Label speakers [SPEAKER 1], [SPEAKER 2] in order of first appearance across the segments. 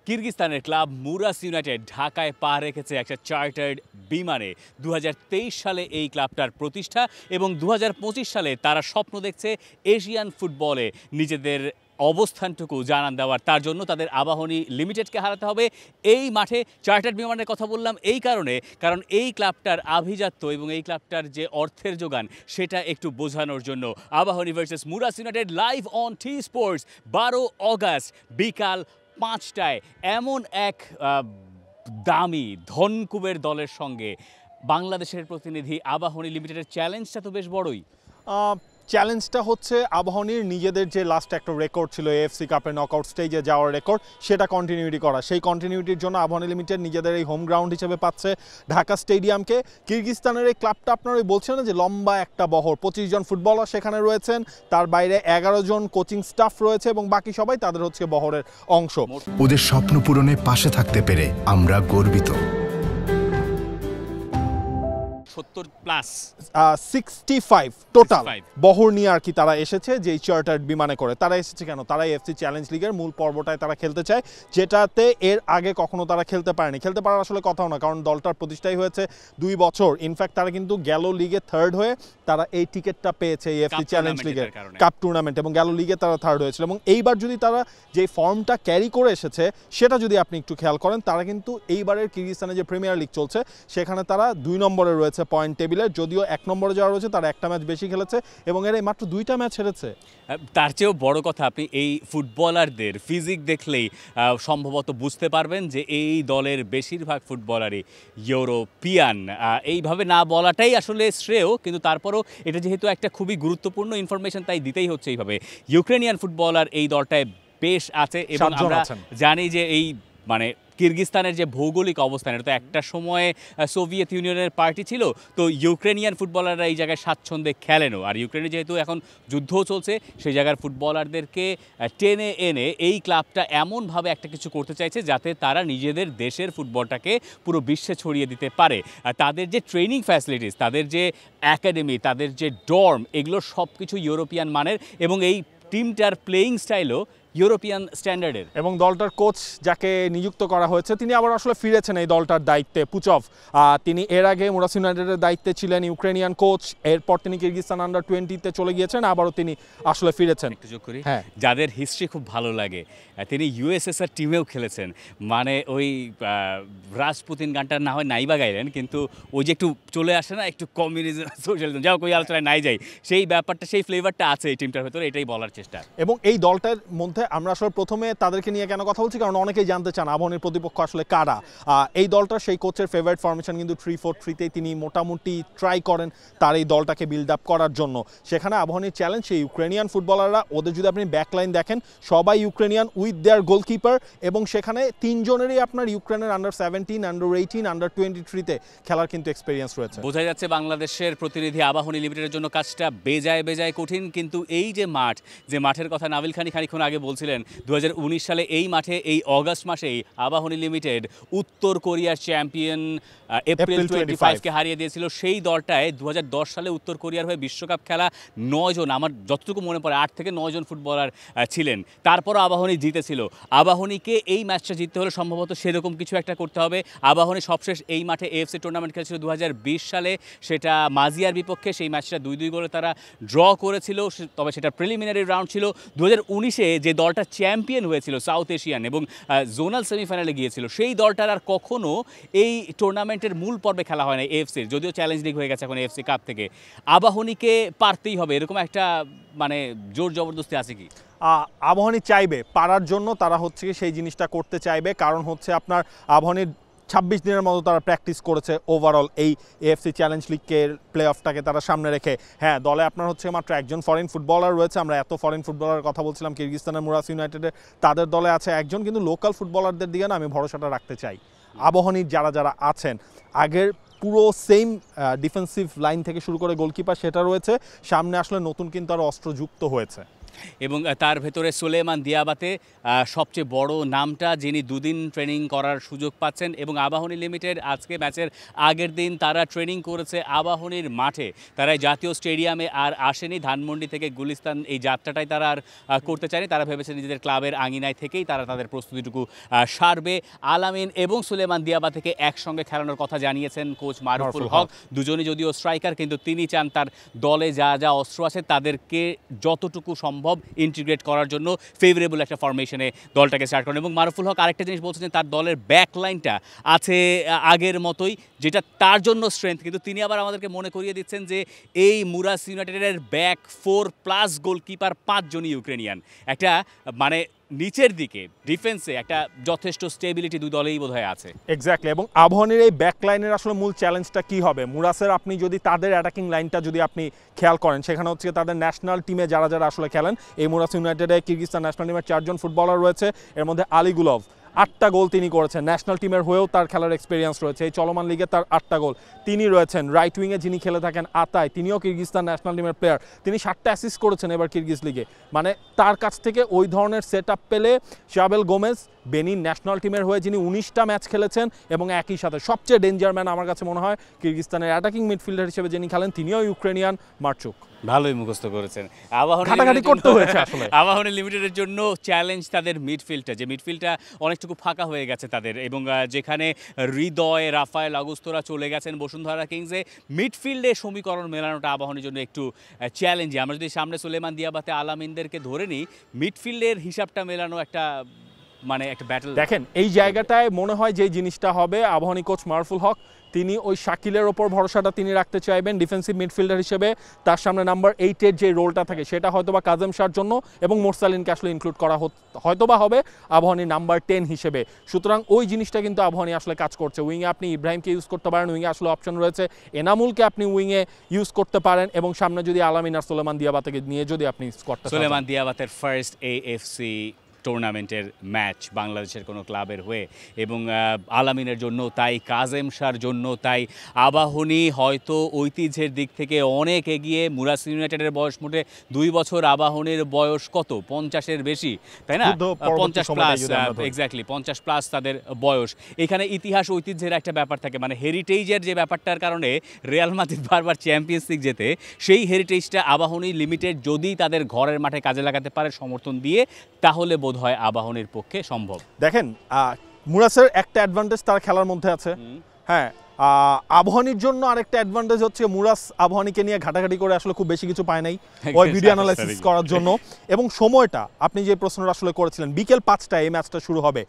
[SPEAKER 1] কিরগিজস্তানের club মুরাস United ঢাকায় পা রেখেছে একটা চার্টার্ড বিমানে। 2023 সালে এই ক্লাবটার প্রতিষ্ঠা এবং 2025 সালে তারা স্বপ্ন দেখছে এশিয়ান ফুটবলে নিজেদের অবস্থানটুকু জানান দেওয়ার। তার জন্য তাদের আবাহনী লিমিটেডকে হারাতে হবে এই মাঠে। চার্টার্ড বিমানের কথা বললাম এই কারণে, কারণ এই ক্লাবটার আভিজাত্য এবং এই ক্লাবটার যে অর্থের যোগান সেটা একটু বোঝানোর জন্য। Abahani versus Muras united live on T sports 12 August বিকাল 5টায়। এমন এক দামি ধনকুবের দলের সঙ্গে বাংলাদেশের প্রতিনিধি আবাহনী লিমিটেডের চ্যালেঞ্জটা তো বেশ বড়ই।
[SPEAKER 2] চ্যালেঞ্জটা হচ্ছে আবাহনীর নিজেদের যে লাস্ট একটা রেকর্ড ছিল এএফসি কাপের নকআউট স্টেজে যাওয়ার রেকর্ড, সেটা কন্টিনিউটি করা। সেই কন্টিনিউটির জন্য আবাহনী লিমিটেড নিজেদের এই হোম গ্রাউন্ড হিসেবে পাচ্ছে ঢাকা স্টেডিয়ামকে। কিরগিজস্তানের এই ক্লাবটা আপনারা বলছিলেন যে লম্বা একটা বহর, 25 জন ফুটবলার সেখানে রয়েছেন, তার বাইরে 11 জন কোচিং স্টাফ রয়েছে এবং বাকি সবাই তাদের হচ্ছে বহরের অংশ।
[SPEAKER 3] ওদের স্বপ্ন পূরণে পাশে থাকতে পেরে আমরা গর্বিত।
[SPEAKER 2] 65 টোটাল বহর নিয়ে আর কি তারা এসেছে যে চার্টার্ড বিমানে করে। তারা এসেছে কেন? তারা এফসি চ্যালেঞ্জ লিগের মূল পর্বটায় তারা খেলতে চায়, যেটাতে এর আগে কখনো তারা খেলতে পারেনি। খেলতে পারার আসলে কথাও না, কারণ দলটার প্রতিষ্ঠাই হয়েছে 2 বছর। ইনফ্যাক্ট তারা কিন্তু গেল লিগে থার্ড হয়ে তারা এই টিকিটটা পেয়েছে এই এফসি চ্যালেঞ্জ লিগের কাপ টুর্নামেন্ট, এবং গেল লিগে তারা থার্ড হয়েছিল। এবং এইবার যদি তারা যে ফর্মটা ক্যারি করে এসেছে সেটা যদি আপনি একটু খেয়াল করেন, তারা কিন্তু এইবারের কিরগিজস্তানে যে প্রিমিয়ার লিগ চলছে সেখানে তারা 2 নম্বরে রয়েছে পয়েন্ট টেবিলে, যদিও 1 নম্বরে যাওয়া রয়েছে তারা একটা ম্যাচ বেশি খেলেছে এবং এরা মাত্র 2টা ম্যাচ হেরেছে।
[SPEAKER 1] তার চেয়েও বড় কথা, আপনি এই ফুটবলারদের ফিজিক দেখলেই সম্ভবত বুঝতে পারবেন যে এই দলের বেশিরভাগ ফুটবলারই ইউরোপিয়ান। এইভাবে না বলাটাই আসলে শ্রেয়, কিন্তু তারপরও এটা যেহেতু একটা খুবই গুরুত্বপূর্ণ ইনফরমেশন তাই দিতেই হচ্ছে এইভাবে। ইউক্রেনিয়ান ফুটবলার এই দলটায় বেশ আছে এবং আমরা জানি যে এই মানে কিরগিজস্তানের যে ভৌগোলিক অবস্থান, এটা তো একটা সময়ে সোভিয়েত ইউনিয়নের পার্টি ছিল, তো ইউক্রেনিয়ান ফুটবলাররা এই জায়গায় স্বাচ্ছন্দ্যে খেলেনও। আর ইউক্রেনে যেহেতু এখন যুদ্ধও চলছে, সেই জায়গার ফুটবলারদেরকে টেনে এনে এই ক্লাবটা এমনভাবে একটা কিছু করতে চাইছে যাতে তারা নিজেদের দেশের ফুটবলটাকে পুরো বিশ্বে ছড়িয়ে দিতে পারে। তাদের যে ট্রেনিং ফ্যাসিলিটিস, তাদের যে একাডেমি, তাদের যে ডর্ম, এগুলো সব কিছু ইউরোপিয়ান মানের এবং এই টিমটার প্লেয়িং স্টাইলও ইউরোপিয়ান স্ট্যান্ডার্ডের।
[SPEAKER 2] এবং দলটার কোচ যাকে নিযুক্ত করা হয়েছে তিনি আবার আসলে ফিরেছেন এই দলটার দায়িত্বে, পুচভ। তিনি এর আগে মুরাস ইউনাইটেডের দায়িত্বে ছিলেন, ইউক্রেনিয়ান কোচ। এরপর তিনি কিরগিজস্তান আন্ডার 20-তে চলে গিয়েছেন, আবারও তিনি আসলে ফিরেছেন।
[SPEAKER 1] হ্যাঁ, যাদের হিস্ট্রি খুব ভালো লাগে, তিনি ইউএসএসআর টিমেও খেলেছেন। মানে ওই রাজপুতিন গানটা না হয় নাইবা গাইলেন, কিন্তু ওই যে একটু চলে আসে না একটু কমিউনিজম, সোশ্যালিজম, যাও ওই আলোচনায় নাই যাই, সেই ব্যাপারটা, সেই ফ্লেভারটা আছে এই টিমটার ভেতরে, এটাই বলার চেষ্টা।
[SPEAKER 2] এবং এই দলটার মধ্যে আমরা আসলে প্রথমে তাদেরকে নিয়ে কেন কথা বলছি, কারণ অনেকেই জানতে চান আবাহনীর প্রতিপক্ষ আসলে কারা। এই দলটার সেই কোচের ফেভারিট ফরমেশন কিন্তু 3-4-3-তেই তিনি মোটামুটি ট্রাই করেন তার এই দলটাকে বিল্ড আপ করার জন্য। সেখানে আবাহনীর চ্যালেঞ্জ সেই ইউক্রেনিয়ান ফুটবলাররা। ওদের যদি আপনি ব্যাকলাইন দেখেন, সবাই ইউক্রেনিয়ান উইথ দেয়ার গোলকিপার, এবং সেখানে 3 জনেরই আপনার ইউক্রেনের আন্ডার 17, আন্ডার 18, আন্ডার 23-তে খেলার কিন্তু এক্সপিরিয়েন্স রয়েছে।
[SPEAKER 1] বোঝা যাচ্ছে বাংলাদেশের প্রতিনিধি আবাহনী লিমিটেডের জন্য কাজটা বেজায় কঠিন। কিন্তু এই যে মাঠ, যে মাঠের কথা নাবিল খানিকক্ষণ আগে বলছিলেন, 2019 সালে এই মাঠে এই অগাস্ট মাসেই আবাহনী লিমিটেড উত্তর কোরিয়ার চ্যাম্পিয়ন এপ্রিল 25-কে হারিয়ে দিয়েছিল। সেই দলটায় 2010 সালে উত্তর কোরিয়ার হয়ে বিশ্বকাপ খেলা 9 জন, আমার যতটুকু মনে পড়ে 8 থেকে 9 জন ফুটবলার ছিলেন। তারপরও আবাহনী জিতেছিল। আবাহনীকে এই ম্যাচটা জিততে হলে সম্ভবত সেরকম কিছু একটা করতে হবে। আবাহনী সবশেষ এই মাঠে এএফসি টুর্নামেন্ট খেলেছিল 2020 সালে, সেটা মাজিয়ার বিপক্ষে। সেই ম্যাচটা 2-2 গোলে তারা ড্র করেছিল, তবে সেটা প্রিলিমিনারি রাউন্ড ছিল। 2019-এ যে দলটা চ্যাম্পিয়ন হয়েছিল সাউথ এশিয়ান এবং জোনাল সেমিফাইনালে গিয়েছিল, সেই দলটার আর কখনো এই টুর্নামেন্টের মূল পর্বে খেলা হয় না এএফসির, যদিও চ্যালেঞ্জ লিগ হয়ে গেছে এখন এএফসি কাপ থেকে। আবাহনীকে পারতেই হবে, এরকম একটা মানে জোর জবরদস্তি আছে কি?
[SPEAKER 2] আবাহনী চাইবে পারার জন্য, তারা হচ্ছে কি সেই জিনিসটা করতে চাইবে। কারণ হচ্ছে আপনার আবাহনীর 26 দিনের মতো তারা প্র্যাকটিস করেছে ওভারঅল এই এএফসি চ্যালেঞ্জ লিগের প্লে অফটাকে তারা সামনে রেখে। হ্যাঁ, দলে আপনার হচ্ছে মাত্র 1 জন ফরেন ফুটবলার রয়েছে। আমরা এত ফরেন ফুটবলারের কথা বলছিলাম কিরগিজস্তানের মুরাস ইউনাইটেডের, তাদের দলে আছে 1 জন, কিন্তু লোকাল ফুটবলারদের দিকে না আমি ভরসাটা রাখতে চাই। আবাহনীর যারা আছেন, আগের পুরো সেম ডিফেন্সিভ লাইন থেকে শুরু করে গোলকিপার সেটা রয়েছে, সামনে আসলে নতুন কিন্তু আরও অস্ত্র যুক্ত হয়েছে।
[SPEAKER 1] এবং তার ভেতরে সুলেমান দিয়াবাতে সবচেয়ে বড় নামটা, যিনি দুদিন ট্রেনিং করার সুযোগ পাচ্ছেন। এবং আবাহনী লিমিটেড আজকে ম্যাচের আগের দিন তারা ট্রেনিং করেছে আবাহনীর মাঠে, তারা জাতীয় স্টেডিয়ামে আর আসেনি, ধানমন্ডি থেকে গুলিস্তান এই যাত্রাটাই তারা আর করতে চায়নি। তারা ভেবেছে নিজেদের ক্লাবের আঙিনায় থেকেই তারা তাদের প্রস্তুতিটুকু সারবে। আলামিন এবং সুলেমান দিয়াবা থেকে একসঙ্গে খেলানোর কথা জানিয়েছেন কোচ মারুফুল হক। দুজনই যদিও স্ট্রাইকার, কিন্তু তিনি চান তার দলে যা যা অস্ত্র আছে তাদেরকে যতটুকু সম্ভব ইন্টিগ্রেট করার জন্য ফেভারেবল একটা ফরমেশনে দলটাকে স্টার্ট করেন। এবং মারুফুল হক আরেকটা জিনিস বলছেন, তার দলের ব্যাক লাইনটা আছে আগের মতোই, যেটা তার জন্য স্ট্রেংথ। কিন্তু তিনি আবার আমাদেরকে মনে করিয়ে দিচ্ছেন যে এই মুরাস ইউনাইটেডের ব্যাক 4+ গোলকিপার 5 জনই ইউক্রেনিয়ান। একটা মানে নিচের দিকে ডিফেন্সে একটা যথেষ্ট স্টেবিলিটি দুই দলেই বোধহয় আছে।
[SPEAKER 2] এক্স্যাক্টলি। এবং আবাহনীর এই ব্যাক লাইনের আসলে মূল চ্যালেঞ্জটা কি হবে? মুরাসের আপনি যদি তাদের অ্যাটাকিং লাইনটা যদি আপনি খেয়াল করেন, সেখানে হচ্ছে তাদের ন্যাশনাল টিমে যারা যারা আসলে খেলেন, এই মুরাস ইউনাইটেডে কিরগিজস্তান ন্যাশনাল টিমের 4 জন ফুটবলার রয়েছে। এর মধ্যে আলিগুলভ 8টা গোল তিনি করেছেন, ন্যাশনাল টিমের হয়েও তার খেলার এক্সপিরিয়েন্স রয়েছে। এই চলমান লিগে তার 8টা গোল। তিনি রয়েছেন রাইট উইংয়ে, যিনি খেলে থাকেন আতাই, তিনিও কিরগিজস্তান ন্যাশনাল টিমের প্লেয়ার, তিনি 7টা অ্যাসিস্ট করেছেন এবার কিরগিজ লিগে। মানে তার কাছ থেকে ওই ধরনের সেট আপ পেলে শাবেল গোমেজ, বেনিন ন্যাশনাল টিমের হয়ে যিনি 19টা ম্যাচ খেলেছেন, এবং একই সাথে সবচেয়ে ডেঞ্জার ম্যান আমার কাছে মনে হয় কিরগিজস্তানের অ্যাটাকিং মিডফিল্ডার হিসেবে যিনি খেলেন, তিনিও ইউক্রেনিয়ান, মারচুক।
[SPEAKER 1] ভালোই মুখস্থ করেছেন। আবাহনী লিমিটেডের জন্য চ্যালেঞ্জ তাদের মিডফিল্ডটা, যে মিডফিল্ডটা অনেকটুকু ফাঁকা হয়ে গেছে তাদের, এবং যেখানে হৃদয়, রাফায়েল আগুস্তোরা চলে গেছেন বসুন্ধরা কিংসে, মিডফিল্ডে সমীকরণ মেলানোটা আবাহনীর জন্য একটু চ্যালেঞ্জ। আমরা যদি সামনে সুলেমান দিয়াবাতে আলামিনদেরকে ধরে নিই, মিডফিল্ডের হিসাবটা মেলানো একটা মানে একটা ব্যাটল।
[SPEAKER 2] দেখেন এই জায়গাটায় মনে হয় যে জিনিসটা হবে, আবাহনী কোচ মারুফুল হক তিনি ওই শাকিলের ওপর ভরসাটা তিনি রাখতে চাইবেন ডিফেন্সিভ মিডফিল্ডার হিসেবে। তার সামনে নাম্বার 8-এর যে রোলটা থাকে সেটা হয়তোবা কাজেম শাহর জন্য, এবং মোরসালিনকে আসলে ইনক্লুড করা হয়তোবা হবে আবাহনী নাম্বার 10 হিসেবে। সুতরাং ওই জিনিসটা কিন্তু আবাহনী আসলে কাজ করছে। উইংয়ে আপনি ইব্রাহিমকে ইউজ করতে পারেন, উইংয়ে আসলে অপশন রয়েছে, এনামুলকে আপনি উইংয়ে ইউজ করতে পারেন, এবং সামনে যদি আলামিন আর সুলেমান দিয়াবাতেকে নিয়ে যদি আপনি করতে পারেন।
[SPEAKER 1] সুলেমান দিয়াবাতের ফার্স্ট এএফসি টুর্নামেন্টের ম্যাচ বাংলাদেশের কোনো ক্লাবের হয়ে, এবং আলামিনের জন্য তাই, কাজেম শাহর জন্য তাই। আবাহনী হয়তো ঐতিহ্যের দিক থেকে অনেক এগিয়ে। মুরাস ইউনাইটেডের বয়স মোটে 2 বছর, আবাহনীর বয়স কত 50-এর বেশি, তাই না? 50+, এক্স্যাক্টলি 50+ তাদের বয়স। এখানে ইতিহাস ঐতিহ্যের একটা ব্যাপার থাকে, মানে হেরিটেজের যে ব্যাপারটার কারণে রিয়াল মাদ্রিদ বারবার চ্যাম্পিয়ন্স লিগ জেতে, সেই হেরিটেজটা আবাহনী লিমিটেড যদি তাদের ঘরের মাঠে কাজে লাগাতে পারে সমর্থন দিয়ে, তাহলে বোধ হয় আবাহনীর পক্ষে সম্ভব।
[SPEAKER 2] দেখেন মুরাসের একটা অ্যাডভান্টেজ তার খেলার মধ্যে আছে, হ্যাঁ। আবাহনীর জন্য আরেকটা অ্যাডভান্টেজ হচ্ছে মুরাস আবাহনীকে নিয়ে ঘাটাঘাটি করে আসলে খুব বেশি কিছু পায় নাই ওই ভিডিও অ্যানালাইসিস করার জন্য। এবং সময়টা আপনি যে প্রশ্নটা আসলে করেছিলেন, বিকেল 5টায় এই ম্যাচটা শুরু হবে।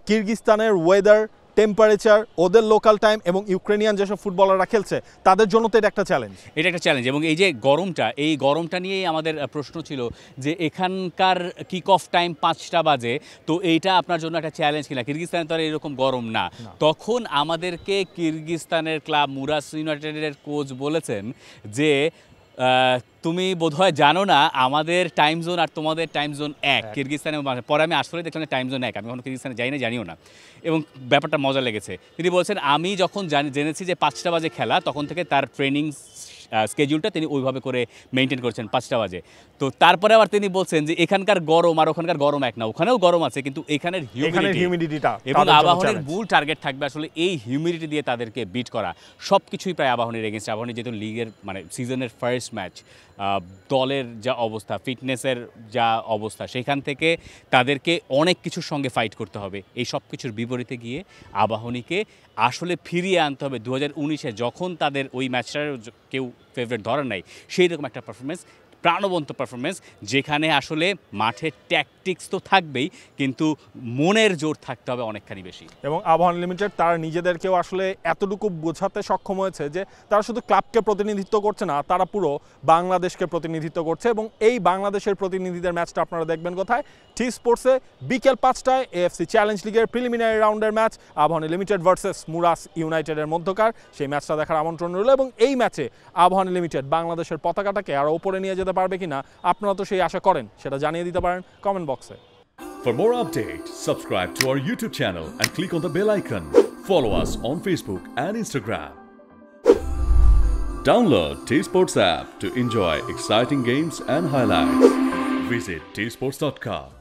[SPEAKER 2] কিরগিজস্তানের ওয়েদার, টেম্পারেচার, ওদের লোকাল টাইম, এবং ইউক্রেনিয়ান যেসব ফুটবলাররা খেলছে তাদের জন্য তো এটা একটা চ্যালেঞ্জ।
[SPEAKER 1] এটা একটা চ্যালেঞ্জ। এবং এই যে গরমটা, এই গরমটা নিয়েই আমাদের প্রশ্ন ছিল যে এখানকার কিক অফ টাইম 5টা বাজে, তো এইটা আপনার জন্য একটা চ্যালেঞ্জ কিনা? কিরগিজস্তানে তো আর এরকম গরম না। তখন আমাদেরকে কিরগিজস্তানের ক্লাব মুরাস ইউনাইটেডের কোচ বলেছেন যে তুমি বোধহয় জানো না আমাদের টাইম জোন আর তোমাদের টাইম জোন এক। কিরগিজস্তানে পরে আমি আসলে দেখলাম টাইম জোন এক, আমি কখনো কিরগিজস্তানে যাই না, জানিও না, এবং ব্যাপারটা মজা লেগেছে। তিনি বলছেন আমি যখন জেনেছি যে 5টা বাজে খেলা, তখন থেকে তার ট্রেনিং স্কেডিউলটা তিনি ওইভাবে করে মেনটেন করছেন 5টা বাজে। তো তারপরে আবার তিনি বলছেন যে এখানকার গরম আর ওখানকার গরম এক না, ওখানেও গরম আছে, কিন্তু এখানের হিউমিডিটিটা, এবং আবাহনীর মূল টার্গেট থাকবে আসলে এই হিউমিডিটি দিয়ে তাদেরকে বিট করা। সব কিছুই প্রায় আবাহনীর এগেনস্ট। আবাহনী যেহেতু লিগের মানে সিজনের ফার্স্ট ম্যাচ, দলের যা অবস্থা, ফিটনেসের যা অবস্থা, সেখান থেকে তাদেরকে অনেক কিছুর সঙ্গে ফাইট করতে হবে। এই সব কিছুর বিপরীতে গিয়ে আবাহনীকে আসলে ফিরিয়ে আনতে হবে 2019-এ, যখন তাদের ওই ম্যাচটার কেউ ফেভারিট ধরার নাই, সেই রকম একটা পারফরমেন্স, প্রাণবন্ত পারফরমেন্স, যেখানে আসলে মাঠের ট্যাকটিক্স তো থাকবেই, কিন্তু মনের জোর থাকতে হবে অনেকখানি বেশি।
[SPEAKER 2] এবং আবাহনী লিমিটেড তারা নিজেদেরকেও আসলে এতটুকু বোঝাতে সক্ষম হয়েছে যে তারা শুধু ক্লাবকে প্রতিনিধিত্ব করছে না, তারা পুরো বাংলাদেশকে প্রতিনিধিত্ব করছে। এবং এই বাংলাদেশের প্রতিনিধিদের ম্যাচটা আপনারা দেখবেন কোথায়? টি স্পোর্টসে বিকেল 5টায় এএফসি চ্যালেঞ্জ লিগের প্রিলিমিনারি রাউন্ডের ম্যাচ আবাহনী লিমিটেড ভার্সেস মুরাস ইউনাইটেডের মধ্যকার। সেই ম্যাচটা দেখার আমন্ত্রণ রইল, এবং এই ম্যাচে আবাহনী লিমিটেড বাংলাদেশের পতাকাটাকে আরও উপরে নিয়ে যেতে পারবে কিনা আপনারা তো সেই আশা করেন, সেটা জানিয়ে দিতে পারেন কমেন্ট বক্সে।
[SPEAKER 4] For more updates, subscribe to our YouTube channel and click on the bell icon. Follow us on Facebook and Instagram. Download T-Sports app to enjoy exciting games and highlights. Visit tsports.com.